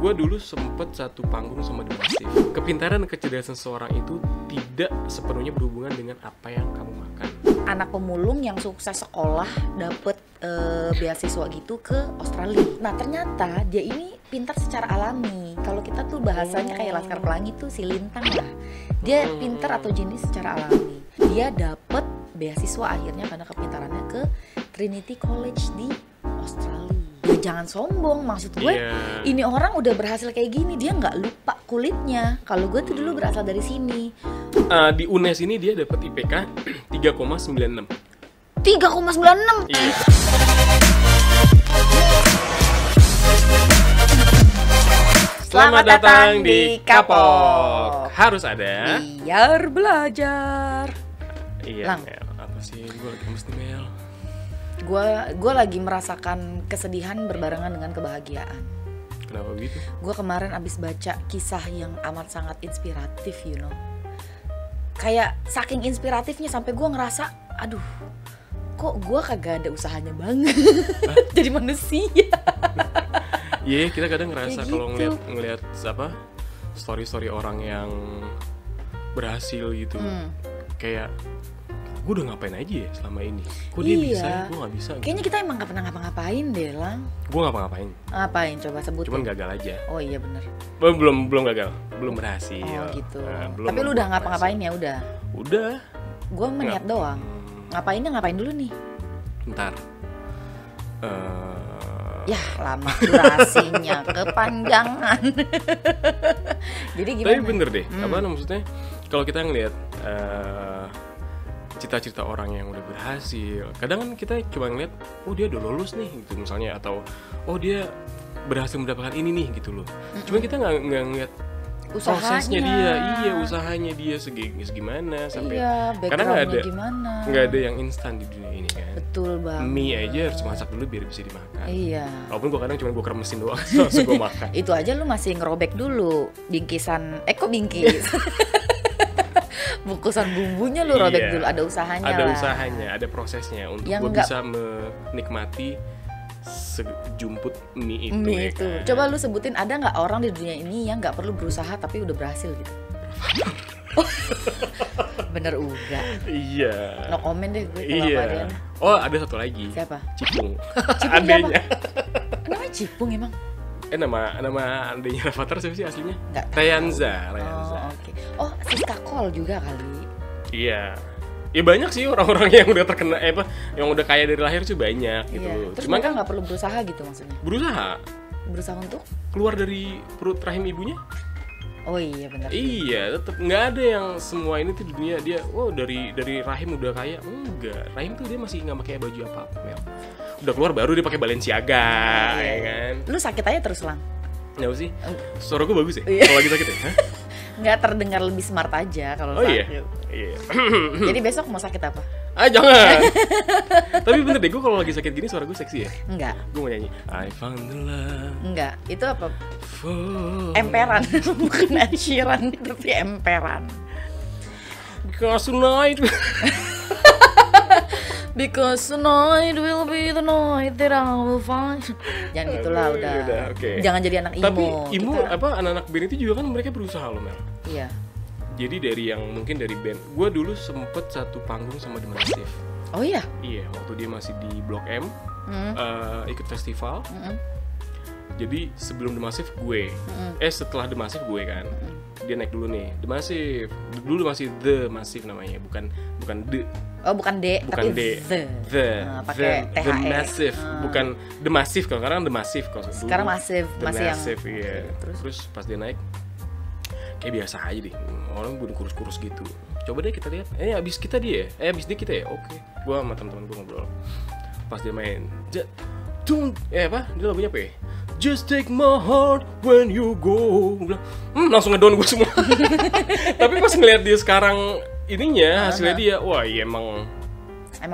Gue dulu sempet satu panggung sama The Massive. Kepintaran dan kecerdasan seseorang itu tidak sepenuhnya berhubungan dengan apa yang kamu makan. Anak pemulung yang sukses sekolah dapet beasiswa gitu ke Australia. Nah ternyata dia ini pintar secara alami. Kalau kita tuh bahasanya kayak Laskar Pelangi tuh si Lintang lah. Dia pintar atau jenis secara alami. Dia dapet beasiswa akhirnya karena kepintarannya ke Trinity College di Australia. Ya jangan sombong, maksud gue ini orang udah berhasil kayak gini, dia nggak lupa kulitnya. Kalau gue tuh dulu berasal dari sini. Di UNES ini dia dapat IPK 3,96. 3,96. Iya. Selamat datang di Kapok. Harus ada biar belajar. Iya, Lang. Mel. Apa sih? Gue lagi mesti Mel. Gue lagi merasakan kesedihan berbarengan dengan kebahagiaan. Kenapa gitu? Gue kemarin abis baca kisah yang amat sangat inspiratif, you know. Kayak saking inspiratifnya sampai gue ngerasa, aduh, kok gue kagak ada usahanya banget jadi manusia. Iya, kita kadang ngerasa Kayak kalau gitu. ngelihat apa story orang yang berhasil gitu, kayak gue udah ngapain aja ya selama ini? Kok dia bisa, gue nggak bisa? Kayaknya kita emang gak pernah ngapa-ngapain deh, Lang. Gue ngapa-ngapain. Ngapain? Coba sebutin. Cuman gagal aja. Oh iya bener. Belum gagal, belum berhasil. Oh gitu. Belum Tapi lu udah ngapa-ngapain ya udah? Udah. Gue meniat doang. Ngapainnya ngapain dulu nih? Ntar. Ya lama durasinya, kepanjangan. Jadi gimana? Tapi bener deh, apa maksudnya? Kalau kita ngelihat cita-cita orang yang udah berhasil, kadang kan kita cuma ngeliat, oh dia udah lulus nih gitu misalnya, atau oh dia berhasil mendapatkan ini nih gitu loh. Cuma kita nggak ngeliat prosesnya dia, usahanya dia segimana sampai, karena nggak ada yang instan di dunia ini kan. Betul banget. Mie aja harus masak dulu biar bisa dimakan. Iya. Walaupun gue kadang cuma gue kremesin doang, langsung gue makan. Itu aja lu masih ngerobek dulu bingkisan, kok bingkis? Bungkusan bumbunya lu robek dulu, ada usahanya. Ada lah. usahanya, ada prosesnya untuk gue bisa menikmati sejumput mie itu. Mie ya itu. kan? Coba lu sebutin, ada nggak orang di dunia ini yang nggak perlu berusaha tapi udah berhasil gitu? Bener uga. Iya. No comment deh gue kalau Iya. Marian. Oh ada satu lagi. Siapa? Cipung. Cipung Adenya. Namanya Cipung emang? Nama adenya Rafathar siapa sih aslinya? Nggak tahu. Rayanza. Oh oke. Oh Siska Kol juga kali. Iya. Ya banyak sih orang-orang yang udah terkena yang udah kaya dari lahir sih banyak gitu. Iya. Terus Cuman mereka kan nggak perlu berusaha gitu maksudnya? berusaha Untuk? keluar dari perut rahim ibunya. Oh iya benar. Iya, tetap nggak ada yang semua ini tuh di dunia dia, dari rahim udah kaya. Enggak, rahim tuh dia masih nggak pakai baju apa-apa, Mel. Udah keluar baru dia pakai Balenciaga, ya kan? Lu sakit aja terus Lang. Nggak sih? Suara gue bagus ya? Iya. Kalau lagi sakit ya? Hah? Nggak terdengar lebih smart aja kalau Oh sakit. iya. Jadi besok mau sakit apa? Jangan. Tapi bener deh, gue kalau lagi sakit gini suara gue seksi ya? Enggak. Gue mau nyanyi I found the love Enggak. Itu apa? for Emperan. Bukan Ed Sheeran, tapi emperan. because tonight. Because tonight will be the night that I will find. Jangan gitulah udah. Okay. Jangan jadi anak emo. Tapi emo Kita- anak-anak band itu juga kan mereka berusaha loh, Mel. Iya. Jadi mungkin dari band, gue dulu sempet satu panggung sama The Massive. Oh iya. Iya, waktu dia masih di Blok M, ikut festival. Mm-mm. Jadi sebelum The Massive gue, setelah The Massive gue kan, dia naik dulu nih, The Massive. Dulu masih The Massive namanya, bukan The, Oh bukan D, bukan tapi D, pakai The THE. Massive, bukan The Massive kalau sekarang The Massive kalau dulu. Sekarang Massive, The masih yang Massive, iya. Terus? Terus pas dia naik, kayak biasa aja deh, orang udah kurus-kurus gitu. Coba deh kita lihat, abis dia kita ya, oke. Gua sama teman-teman gua ngobrol. Pas dia main, dia lagunya apa ya? Just take my heart when you go. Gua bilang, langsung ngedown gue semua. Tapi pas ngeliat dia sekarang hasilnya dia, wah iya emang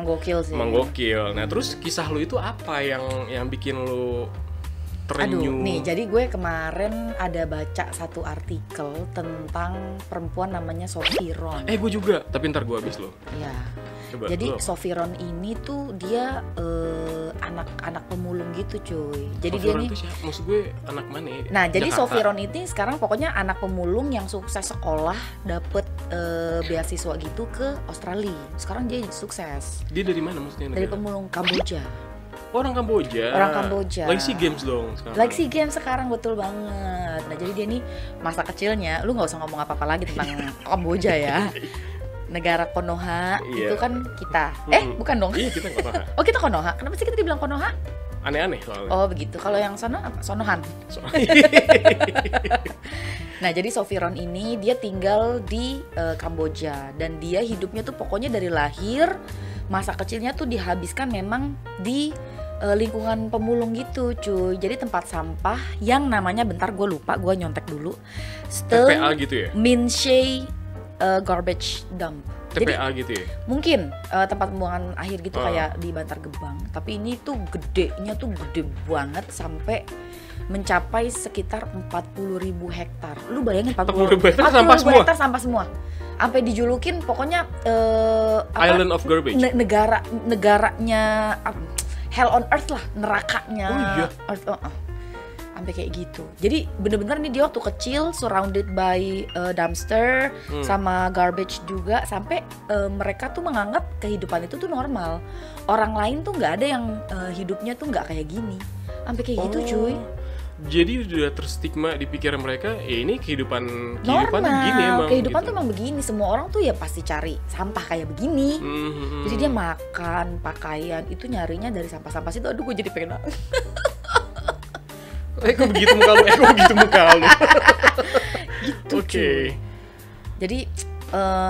gokil sih. emang gokil. Nah terus kisah lu itu apa yang bikin lu terenyuh? Aduh, nih jadi gue kemarin ada baca satu artikel tentang perempuan namanya Sophie Ron. Gue juga, tapi ntar gue habis lo. Iya. Coba, Jadi lu apa? Sophie Ron ini tuh dia anak pemulung gitu cuy. Jadi Sophie dia Ron nih. itu siapa? Maksud gue anak mana ya? Nah, jadi Jakarta. Sophie Ron ini sekarang pokoknya anak pemulung yang sukses sekolah, dapet beasiswa gitu ke Australia. Sekarang dia sukses. Dia dari mana maksudnya? Dari negara? pemulung Kamboja. Orang Kamboja. Orang Kamboja. Like SEA Games dong sekarang. Like SEA Games sekarang, betul banget. Nah, jadi dia nih masa kecilnya, lu nggak usah ngomong apa-apa lagi tentang Kamboja ya. Negara Konoha Iya. itu kan kita. Bukan dong. Iya, kita nggak paham. Oh, kita Konoha. Kenapa sih kita dibilang Konoha? Aneh-aneh soalnya. Oh, begitu. Kalau yang sono apa? Sonohan. Nah, jadi Sophie Ron ini dia tinggal di Kamboja dan dia hidupnya tuh pokoknya dari lahir masa kecilnya tuh dihabiskan memang di lingkungan pemulung gitu, cuy. Jadi tempat sampah yang namanya, bentar gue lupa, gue nyontek dulu. TPA gitu ya? Minshay Garbage Dump. Jadi TPA gitu ya? mungkin tempat pembuangan akhir gitu Ah. kayak di Bantar Gebang, tapi ini tuh gedenya tuh gede banget sampai mencapai sekitar 40.000 hektar. Lu bayangin 40.000 hektar sampah semua? hektar sampah semua. Sampai dijulukin pokoknya Island of Garbage. negaranya hell on earth lah, nerakanya. Oh iya? Earth, sampai kayak gitu. Jadi bener-bener nih dia waktu kecil surrounded by dumpster sama garbage juga, sampai mereka tuh menganggap kehidupan itu tuh normal. Orang lain tuh nggak ada yang hidupnya tuh nggak kayak gini. Sampai kayak gitu, cuy. Jadi udah terstigma di pikiran mereka, ya ini kehidupan tuh gini emang. Kehidupan gitu. tuh emang begini. Semua orang tuh ya pasti cari sampah kayak begini. Mhm. Jadi dia makan, pakaian itu nyarinya dari sampah-sampah situ. Aduh, gue jadi pengen Kok begitu muka lu? Kok begitu muka lu? gitu, Oke. cuy. Jadi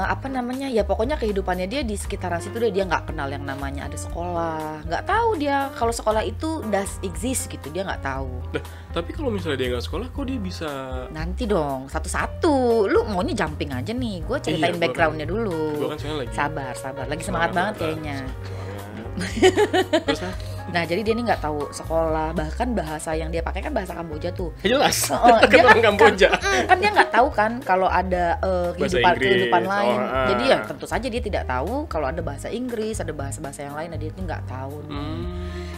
apa namanya, ya pokoknya kehidupannya dia di sekitaran situ dia nggak kenal yang namanya ada sekolah, nggak tahu dia kalau sekolah itu does exist gitu, dia nggak tahu. Nah, tapi kalau misalnya dia nggak sekolah, kok dia bisa? Nanti dong satu-satu, lu maunya jumping aja nih, gue ceritain Iya, gua backgroundnya Gue dulu. kan soalnya lagi Sabar, lagi semangat banget kayaknya. Terus nah, Nah, jadi dia nih nggak tahu sekolah, bahkan bahasa yang dia pakai kan bahasa Kamboja tuh. jelas. Dia Orang Kamboja. kan dia nggak tahu kan kalau ada Bahasa kehidupan Inggris. lain. Oh, Jadi ya tentu saja dia tidak tahu kalau ada bahasa Inggris, ada bahasa-bahasa yang lain. Nah, dia tuh nggak tahu.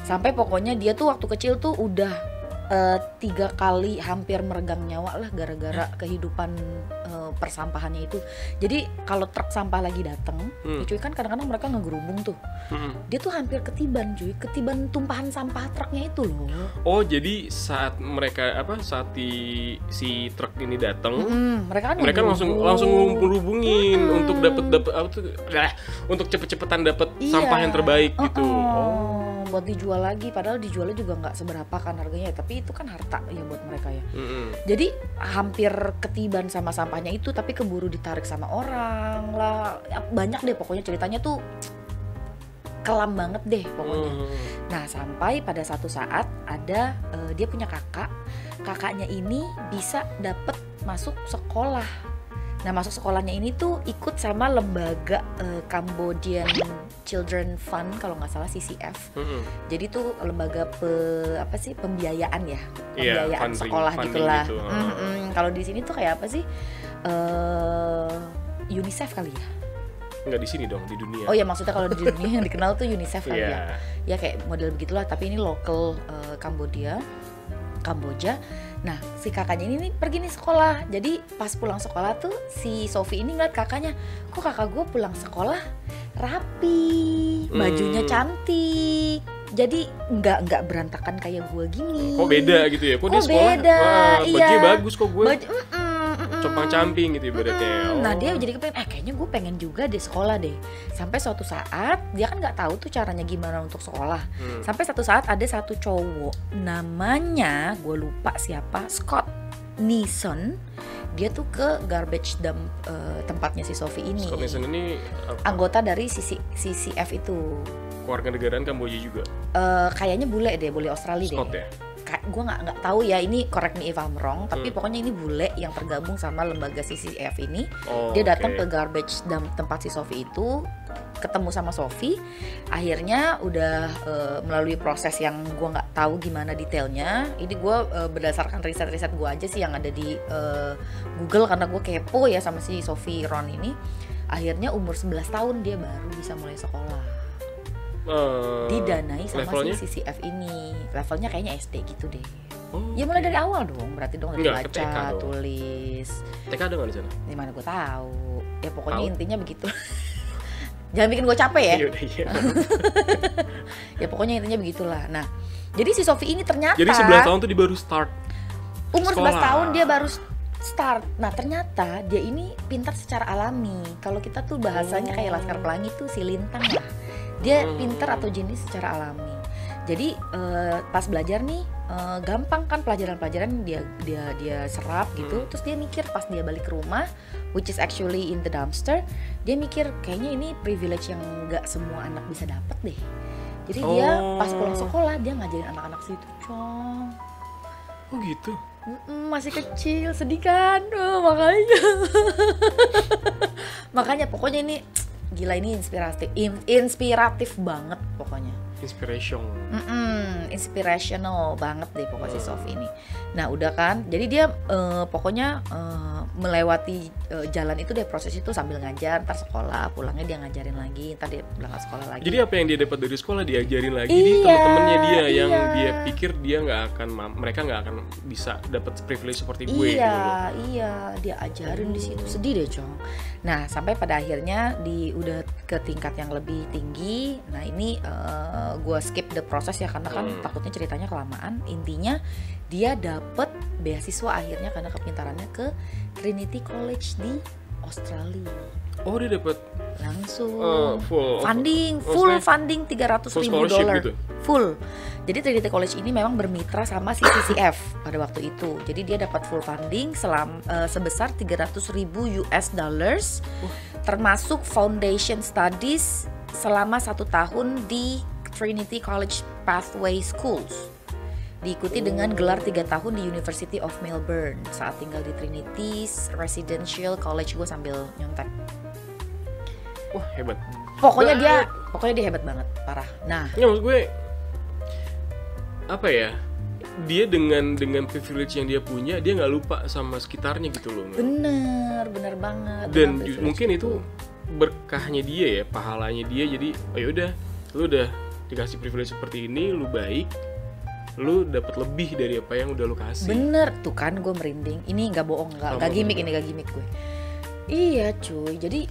Sampai pokoknya dia tuh waktu kecil tuh udah 3 kali hampir meregang nyawa lah gara-gara kehidupan persampahannya itu. Jadi kalau truk sampah lagi dateng, ya cuy, kan kadang-kadang mereka ngegerubung tuh. Dia tuh hampir ketiban, cuy, ketiban tumpahan sampah truknya itu loh. Oh, jadi saat mereka saat si truk ini datang, Mereka kan mereka ngegerubung. langsung ngumpul-hubungin untuk dapat untuk cepet-cepetan dapat Iya. sampah yang terbaik gitu. Buat dijual lagi, padahal dijualnya juga nggak seberapa kan harganya, tapi itu kan harta ya buat mereka ya. Jadi hampir ketiban sama sampahnya itu, tapi keburu ditarik sama orang lah. Ya, banyak deh pokoknya ceritanya tuh kelam banget deh pokoknya. Nah, sampai pada satu saat ada dia punya kakaknya ini bisa dapet masuk sekolah. Nah, masuk sekolahnya ini tuh ikut sama lembaga Cambodian Children Fund kalau nggak salah, CCF. Jadi tuh lembaga pembiayaan ya, Iya, pembiayaan funding sekolah gitulah. gitu. Kalau di sini tuh kayak apa sih? UNICEF kali ya? Nggak di sini dong, di dunia. Oh ya, maksudnya kalau di dunia yang dikenal tuh UNICEF kali Iya. ya. Ya kayak model begitulah, tapi ini lokal Kamboja. Nah, si kakaknya ini nih pergi nih sekolah. Jadi pas pulang sekolah tuh si Sophie ini ngeliat kakaknya, kok kakak gue pulang sekolah rapi, bajunya cantik. Jadi nggak berantakan kayak gue gini. Kok beda gitu ya? Kok dia Kok sekolah? beda, Wah, bajunya iya. bagus kok gue. Compang-camping gitu ibaratnya. Nah, dia jadi kepengen, kayaknya gue pengen juga deh sekolah deh. Sampai suatu saat dia kan nggak tahu tuh caranya gimana untuk sekolah. Sampai satu saat ada satu cowok, namanya gue lupa siapa, Scott Nison. Dia tuh ke garbage dump tempatnya si Sophie ini. Scott Nison ini Anggota dari CCF itu. keluarga negaraan Kamboja juga. Kayaknya bule deh, bule Australia Scott deh. ya. Gue nggak tahu ya, ini correct me if I'm wrong, tapi pokoknya ini bule yang tergabung sama lembaga CCF ini. Oh, Dia datang oke. ke garbage dump tempat si Sophie itu, ketemu sama Sophie. Akhirnya udah melalui proses yang gue nggak tahu gimana detailnya. Ini gue berdasarkan riset gue aja sih yang ada di Google, karena gue kepo ya sama si Sophie Ron ini. Akhirnya umur 11 tahun dia baru bisa mulai sekolah. Didanai sama levelnya? si CCF ini. Levelnya kayaknya SD gitu deh. Oh, Ya mulai dari awal dong, berarti dong dari Enggak, ke TK baca, dong. tulis. TK ada nggak di sana? Di mana gue tahu. Ya pokoknya Tahu. intinya begitu. Jangan bikin gue capek ya. Iya udah iya. Ya pokoknya intinya begitulah. Nah, jadi si Sofi ini ternyata Jadi 11 tahun tuh dia baru start. umur 11 sekolah. tahun dia baru start. Nah, ternyata dia ini pintar secara alami. Kalau kita tuh bahasanya kayak Laskar Pelangi tuh si Lintang lah. Dia pintar atau jenis secara alami. Jadi pas belajar nih gampang kan pelajaran-pelajaran dia serap gitu. Terus dia mikir pas dia balik ke rumah, which is actually in the dumpster, dia mikir kayaknya ini privilege yang nggak semua anak bisa dapet deh. Jadi dia pas pulang sekolah dia ngajarin anak-anak situ, Cong. Oh gitu. Masih kecil, sedih kan? Makanya. Makanya pokoknya ini gila, ini inspiratif banget pokoknya. Inspirational banget deh pokoknya si Sofi ini. Nah udah kan, jadi dia pokoknya melewati jalan itu deh, proses itu sambil ngajar, ntar sekolah, pulangnya dia ngajarin lagi, ntar dia berangkat sekolah lagi. Jadi apa yang dia dapat dari sekolah diajarin lagi Iya, di teman-temannya dia yang iya. dia pikir dia nggak akan mereka nggak akan bisa dapat privilege seperti gue gitu loh. Iya, dia ajarin di situ. Sedih deh, Cong. Nah, sampai pada akhirnya udah ke tingkat yang lebih tinggi. Nah, ini gue skip the proses ya karena kan takutnya ceritanya kelamaan. Intinya dia dapet beasiswa akhirnya karena kepintarannya ke Trinity College di Australia. Oh, dia dapat Langsung full full funding $300,000 gitu? full. Jadi Trinity College ini memang bermitra sama si CCF pada waktu itu. Jadi dia dapat full funding sebesar $300,000 termasuk foundation studies selama 1 tahun di Trinity College Pathway Schools. Diikuti dengan gelar 3 tahun di University of Melbourne saat tinggal di Trinity's Residential College. Gue sambil nyontek. Wah, hebat. Pokoknya dia hebat banget, parah. Nah, Nggak, maksud gue apa ya? Dia dengan privilege yang dia punya, dia nggak lupa sama sekitarnya gitu loh. bener banget. Dan Bener, mungkin itu berkahnya dia ya, pahalanya dia. Jadi, oh yaudah, lu udah dikasih privilege seperti ini, lu baik, lu dapat lebih dari apa yang udah lu kasih. bener tuh kan, gue merinding. Ini nggak bohong, nggak gimmick, ini nggak gimmick gue. Iya cuy, jadi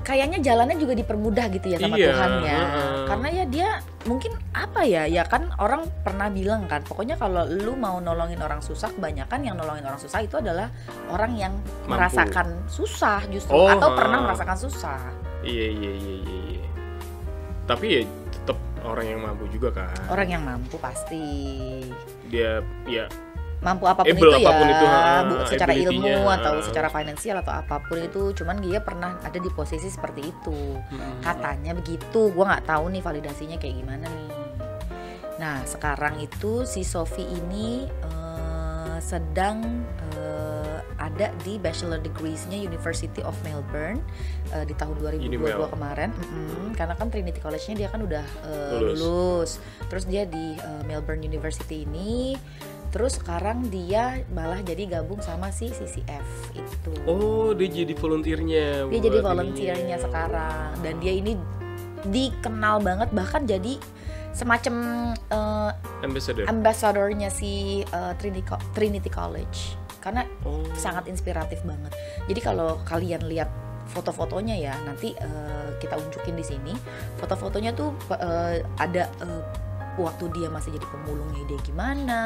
kayaknya jalannya juga dipermudah gitu ya sama Iya, Tuhan ya. Karena ya dia mungkin apa ya kan orang pernah bilang kan, pokoknya kalau lu mau nolongin orang susah, kebanyakan yang nolongin orang susah itu adalah orang yang Mampu. merasakan susah justru, Oh, atau pernah merasakan susah. Iya. Tapi ya tetap orang yang mampu juga kan. Orang yang mampu pasti Dia ya mampu apapun able itu ya, apapun itu, secara ilmu ability-nya, atau secara finansial atau apapun itu, cuman dia pernah ada di posisi seperti itu. Katanya begitu, gua nggak tahu nih validasinya kayak gimana nih. Nah sekarang itu si Sofi ini sedang ada di bachelor degrees-nya University of Melbourne di tahun 2022 Unimel. kemarin. Karena kan Trinity College-nya dia kan udah lulus. Terus dia di Melbourne University ini. Terus sekarang dia malah jadi gabung sama si CCF itu. Oh, dia jadi volunteer-nya. Dia jadi buat volunteer-nya ininya. sekarang. Dan dia ini dikenal banget, bahkan jadi semacam ambassador-nya si Trinity College. Karena sangat inspiratif banget. Jadi kalau kalian lihat foto-fotonya ya, nanti kita unjukin di sini. Foto-fotonya tuh ada waktu dia masih jadi pemulungnya dia gimana,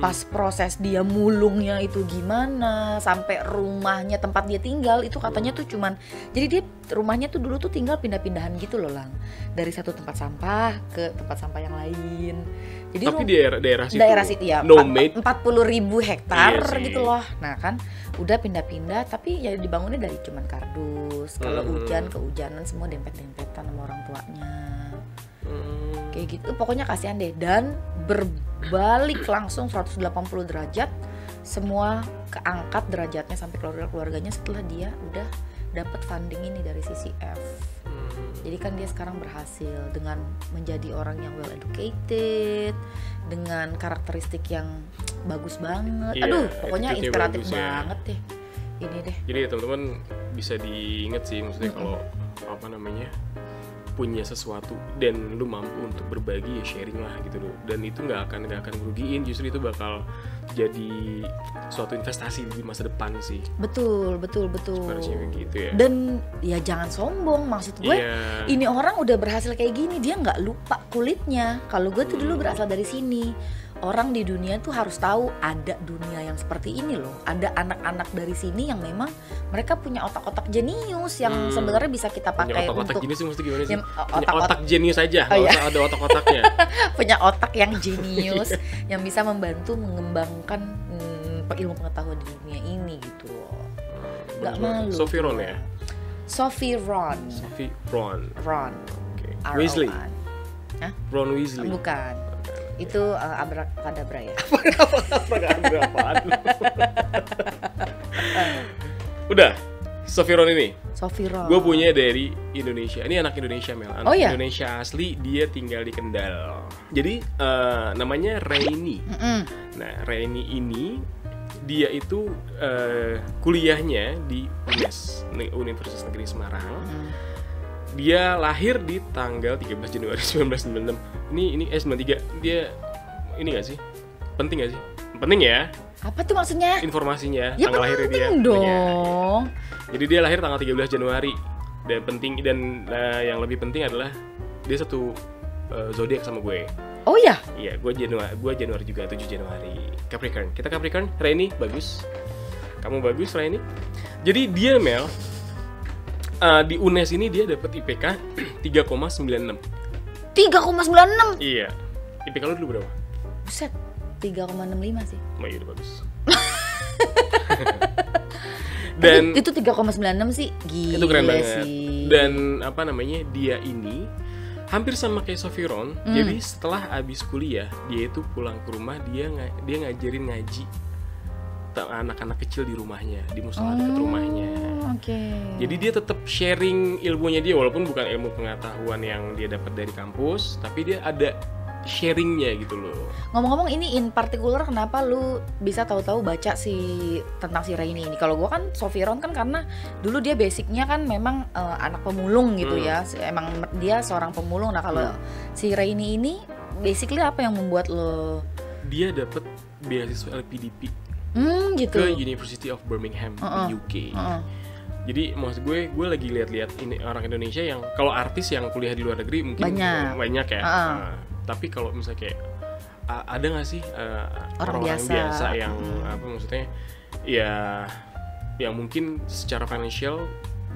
pas proses dia mulungnya itu gimana, sampai rumahnya tempat dia tinggal itu katanya tuh cuman, jadi dia rumahnya tuh dulu tuh tinggal pindah-pindahan gitu loh Lang, dari satu tempat sampah ke tempat sampah yang lain. Jadi tapi daerah situ ya, nomade 40.000 hektar Iya sih. gitu loh. Nah kan udah pindah-pindah, tapi ya dibangunnya dari cuman kardus. Kalau hujan kehujanan semua dempet-dempetan sama orang tuanya. Kayak gitu, pokoknya kasihan deh. Dan berbalik langsung 180 derajat, semua keangkat derajatnya sampai keluarganya setelah dia udah dapat funding ini dari CCF. Jadi kan dia sekarang berhasil dengan menjadi orang yang well educated, dengan karakteristik yang bagus banget. Iya, Aduh, pokoknya attitude-nya inspiratif bagus ya. banget deh. Ini deh. Jadi ya teman-teman bisa diinget sih, maksudnya kalau apa namanya punya sesuatu dan lu mampu untuk berbagi ya sharing lah gitu loh, dan itu nggak akan merugiin, justru itu bakal jadi suatu investasi di masa depan sih. Betul. Harusnya kayak gitu ya. Dan ya jangan sombong, maksud gue ini orang udah berhasil kayak gini, dia nggak lupa kulitnya. Kalau gue tuh dulu berasal dari sini. Orang di dunia tuh harus tahu ada dunia yang seperti ini loh. Ada anak-anak dari sini yang memang mereka punya otak-otak jenius yang sebenarnya bisa kita pakai otak-otak untuk jenius mesti gimana sih? Otak Jenius aja, nggak usah ada otak-otaknya. Punya otak yang jenius yang bisa membantu mengembangkan ilmu pengetahuan di dunia ini gitu loh. Nggak malu. Sophie Ron ya? Sophie Ron. Okay. Weasley. Hah? Ron Weasley. Bukan. Itu Abracadabra ya. Apaan? Udah, Sophie Ron ini. Sophie Ron. Gue punya dari Indonesia. Ini anak Indonesia, Mel. Anak iya? Indonesia asli, dia tinggal di Kendal. Jadi namanya Raini. Nah, Raini ini dia itu kuliahnya di UNES, Universitas Negeri Semarang. Dia lahir di tanggal 13 Januari 1996. Ini 93. Dia ini enggak sih? Penting enggak sih? Penting ya. Apa tuh maksudnya? Informasinya, ya, tanggal lahirnya dia. Dong. Jadi dia lahir tanggal 13 Januari. Dan yang lebih penting adalah dia satu zodiak sama gue. Oh ya? Iya, gue Januari juga, 7 Januari. Capricorn. Kita Capricorn. Raini bagus. Kamu bagus, Raini. Jadi dia, Mel, di UNES ini dia dapat IPK 3,96. 3,96? Iya. IPK lu dulu berapa? Buset, 3,65 sih. Oh iya, udah bagus. Dan itu 3,96 sih gila. Itu keren banget sih. Dan apa namanya, dia ini hampir sama kayak Sophie Ron. Jadi setelah abis kuliah, dia itu pulang ke rumah, dia ngajarin ngaji anak-anak kecil di rumahnya, di musola dekat rumahnya. Jadi dia tetap sharing ilmunya dia, walaupun bukan ilmu pengetahuan yang dia dapat dari kampus, tapi dia ada sharingnya gitu loh. Ngomong-ngomong, ini in particular kenapa lu bisa tahu-tahu baca tentang si Raini ini? Kalau gua kan Sophie Ron kan karena dulu dia basicnya kan memang anak pemulung gitu ya. Emang dia seorang pemulung. Nah kalau si Raini ini basically apa yang membuat lo? Dia dapat beasiswa LPDP. Gitu. Ke University of Birmingham di UK. Jadi maksud gue lagi lihat-lihat ini orang Indonesia yang kalau artis yang kuliah di luar negeri mungkin banyak ya. Tapi kalau misalnya kayak ada nggak sih orang biasa yang apa maksudnya ya yang mungkin secara financial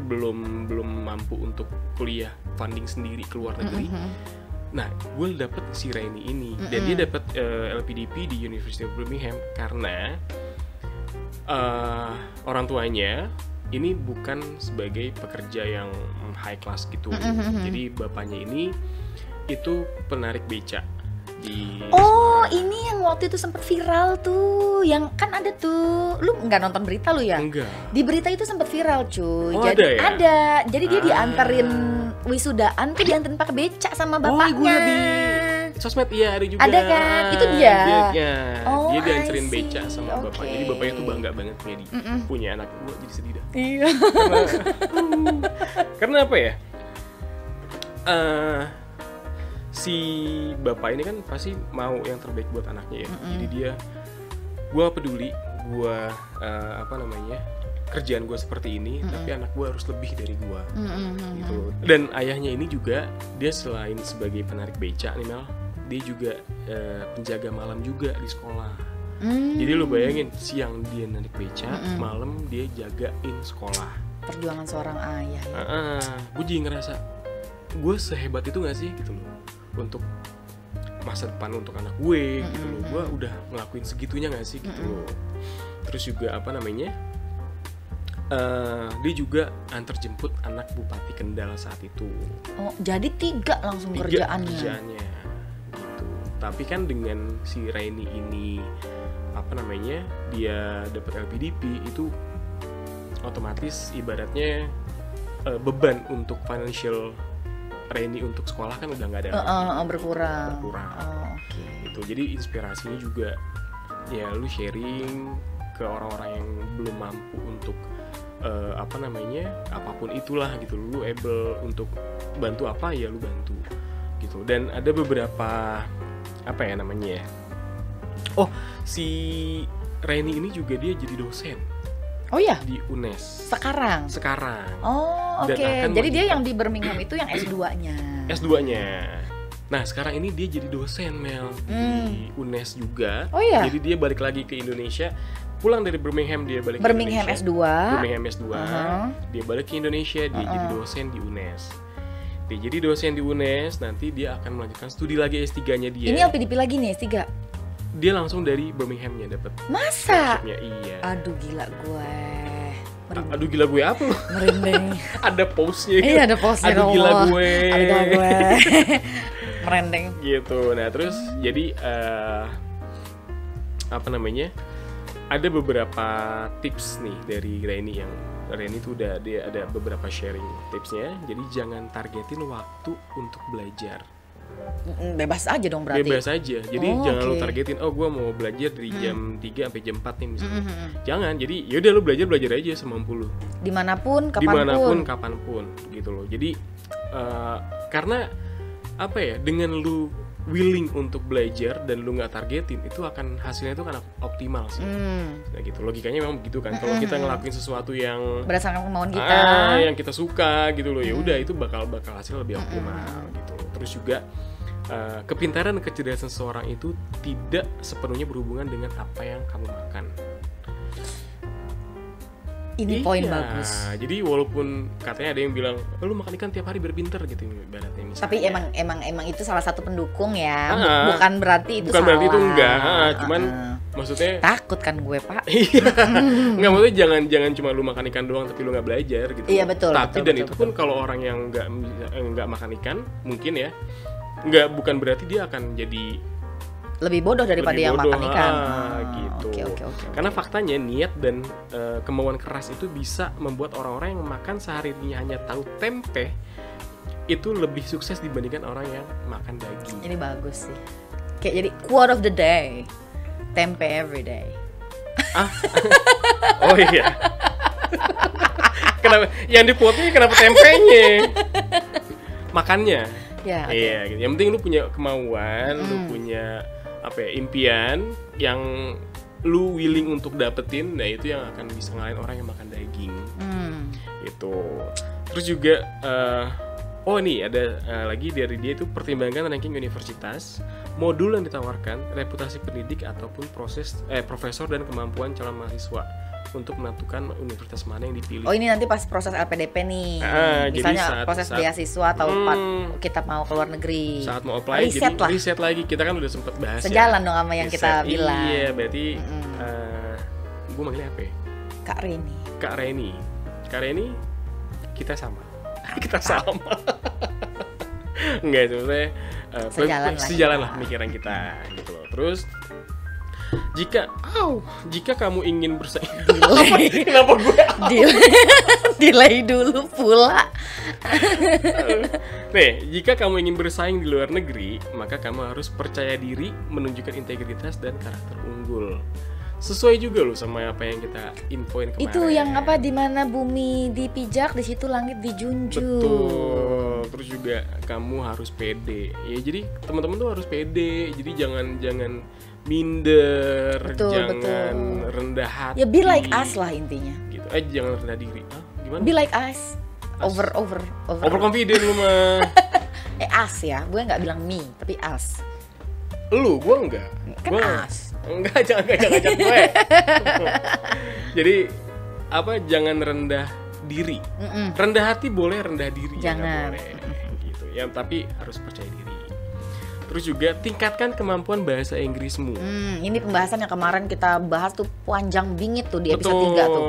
belum mampu untuk kuliah funding sendiri ke luar negeri. Nah, gue dapet si Raini ini dan dia dapet LPDP di University of Birmingham karena orang tuanya ini bukan sebagai pekerja yang high class gitu. Jadi bapaknya ini itu penarik beca di Semarang. Ini yang waktu itu sempat viral tuh, yang kan ada tuh, lu nggak nonton berita lu ya? Enggak. Di berita itu sempat viral cuy. Jadi ada. Jadi dia dianterin wisudaan tuh, dianterin pakai beca sama bapaknya. Gue di sosmed ada juga. Ada kan? Itu dia. Dia dianterin beca sama bapaknya. Jadi bapaknya tuh bangga banget punya anak. Gue jadi sedih dah. Iya. Karena apa ya? Si bapak ini kan pasti mau yang terbaik buat anaknya ya. Jadi dia, gue peduli, gue kerjaan gue seperti ini, tapi anak gue harus lebih dari gue, gitu. Dan ayahnya ini juga, dia selain sebagai penarik beca nih Mel, dia juga penjaga malam juga di sekolah. Jadi lo bayangin, siang dia narik beca, malam dia jagain sekolah. Perjuangan seorang ayah ya. Gue jadi ngerasa, gue sehebat itu gak sih gitu loh, untuk masa depan untuk anak gue gitu loh. Gue udah ngelakuin segitunya gak sih gitu loh. Terus juga apa namanya, dia juga antar jemput anak Bupati Kendal saat itu. Oh, jadi 3 langsung kerjaannya gitu. Tapi kan dengan si Raini ini apa namanya, dia dapat LPDP, itu otomatis ibaratnya beban untuk financial Raini untuk sekolah kan udah nggak ada berkurang. Gitu. Jadi inspirasinya juga ya lu sharing ke orang-orang yang belum mampu untuk apapun itulah gitu, lu able untuk bantu apa ya lu bantu gitu. Dan ada beberapa si Reni ini juga dia jadi dosen. Oh ya? Di UNES. Sekarang. Oh, oke. Jadi dia yang di Birmingham itu yang S2-nya. Nah, sekarang ini dia jadi dosen, Mel, di UNES juga. Oh iya. Jadi dia balik lagi ke Indonesia. Pulang dari Birmingham dia balik ke Birmingham Indonesia. Birmingham S2. Dia balik ke Indonesia, dia jadi dosen di UNES. Dia jadi dosen di UNES, nanti dia akan melanjutkan studi lagi S3-nya dia. Ini LPDP lagi nih, S3? Dia langsung dari Birmingham-nya dapat. Masa? Iya. Aduh gila gue. Merinding. Aduh gila gue apa loh? Merinding. Ada pause-nya. Iya, ada pause-nya. Aduh gila gue. Merinding. Gitu. Nah, terus jadi ada beberapa tips nih dari Reni tuh dia ada beberapa sharing tipsnya. Jadi jangan targetin waktu untuk belajar. Bebas aja dong berarti. Bebas aja. Jadi jangan lu targetin, gue mau belajar dari jam 3 sampai jam 4 nih misalnya. Jangan. Jadi yaudah lu belajar aja semampu lu. Dimanapun, kapanpun gitu loh. Jadi karena dengan lu willing untuk belajar dan lu nggak targetin, itu akan hasilnya itu kan optimal sih. Nah gitu, logikanya memang begitu kan. Kalau kita ngelakuin sesuatu yang berdasarkan kemauan kita, yang kita suka gitu loh, ya udah itu bakal hasil lebih optimal gitu. Terus juga kepintaran dan kecerdasan seseorang itu tidak sepenuhnya berhubungan dengan apa yang kamu makan. Ini poin bagus. Jadi walaupun katanya ada yang bilang, lu makan ikan tiap hari biar pinter gitu ibaratnya misalnya. Tapi emang itu salah satu pendukung ya. Bukan berarti itu bukan salah. Berarti itu enggak. Cuman maksudnya takut kan gue, Pak. Enggak, maksudnya jangan cuma lu makan ikan doang tapi lu nggak belajar gitu. Iya betul. Tapi dan itu pun kalau orang yang nggak makan ikan mungkin ya, bukan berarti dia akan jadi lebih bodoh daripada yang makan ikan. Gitu. Oke. Karena faktanya niat dan kemauan keras itu bisa membuat orang-orang yang makan seharinya hanya tahu tempe itu lebih sukses dibandingkan orang yang makan daging. Ini bagus sih. Kayak jadi quote of the day. Tempe every day. Oh iya. Kenapa yang di-quote-nya kenapa tempenya? Makannya. Ya, Iya, gitu. Yang penting lu punya kemauan, lu punya impian yang lu willing untuk dapetin, nah itu yang akan bisa ngalahin orang yang makan daging. Gitu. Terus juga nih ada lagi dari dia itu pertimbangkan ranking universitas, modul yang ditawarkan, reputasi pendidik ataupun profesor dan kemampuan calon mahasiswa untuk menentukan universitas mana yang dipilih. Oh ini nanti pas proses LPDP nih, misalnya proses beasiswa atau kita mau keluar negeri. Saat mau apply, riset lagi. Kita kan udah sempet bahas. Sejalan dong sama yang kita bilang. Iya, berarti gue manggilnya apa ya? Kak Reni. Kak Reni, kita sama. Enggak, sebenarnya sejalan lah pemikiran kita gitu loh. Terus jika kamu ingin bersaing, kenapa gue delay dulu pula. Jika kamu ingin bersaing di luar negeri, maka kamu harus percaya diri, menunjukkan integritas dan karakter unggul. Sesuai juga loh sama apa yang kita infoin kemarin. Itu yang di mana bumi dipijak, di situ langit dijunjung. Betul. Terus juga kamu harus pede. Ya jadi teman-teman tuh harus pede. Jadi jangan minder, jangan rendah hati. Ya be like us lah intinya. Gitu. Jangan rendah diri. Gimana? Be like us. Over confident lu mah. Us ya. Gue enggak bilang me, tapi us. Lu, gue enggak. Kan us. Enggak, jangan gue. Jadi jangan rendah diri. Rendah hati boleh, rendah diri jangan. Boleh. Gitu. Ya, tapi harus percaya diri. Terus juga tingkatkan kemampuan bahasa Inggrismu. Ini pembahasan yang kemarin kita bahas tuh panjang bingit tuh di episode 3 tuh.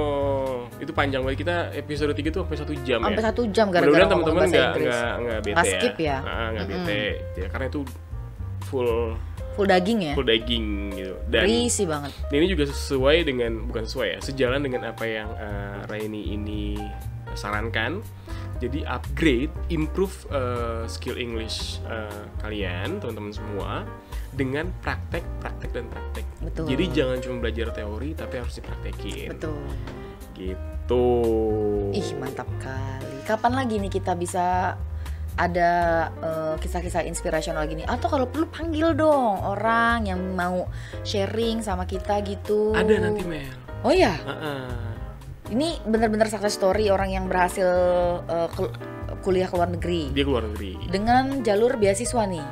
Itu panjang banget, kita episode 3 tuh sampai 1 jam sampai ya. Sampai 1 jam gara-gara ngomong bahasa Inggris. Enggak bete ya. Skip ya. Enggak bete. Ya, karena itu full daging ya. Full daging gitu. Dan berisi banget. Ini juga sejalan dengan apa yang Raini ini sarankan. Jadi upgrade, improve skill English kalian, teman-teman semua, dengan praktek. Betul. Jadi jangan cuma belajar teori, tapi harus dipraktekin. Betul. Gitu. Ih, mantap kali. Kapan lagi nih kita bisa ada kisah-kisah inspirasional gini? Atau kalau perlu panggil dong orang yang mau sharing sama kita gitu. Ada nanti Mel. Oh ya, Heeh. ini benar-benar success story orang yang berhasil kuliah ke luar negeri Dia keluar negeri. dengan jalur beasiswa nih.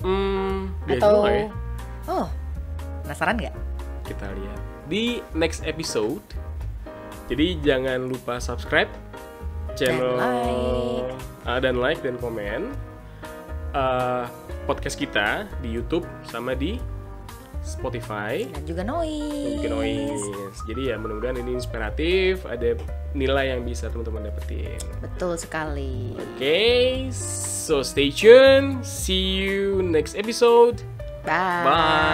Beasiswa Atau nggak ya? oh, penasaran nggak? Kita lihat di next episode. Jadi jangan lupa subscribe channel dan like dan komen podcast kita di YouTube sama di Spotify Dan juga noise. dan Noise. Jadi ya mudah-mudahan ini inspiratif, ada nilai yang bisa teman-teman dapetin. Betul sekali. Okay, so stay tuned. See you next episode. Bye. Bye.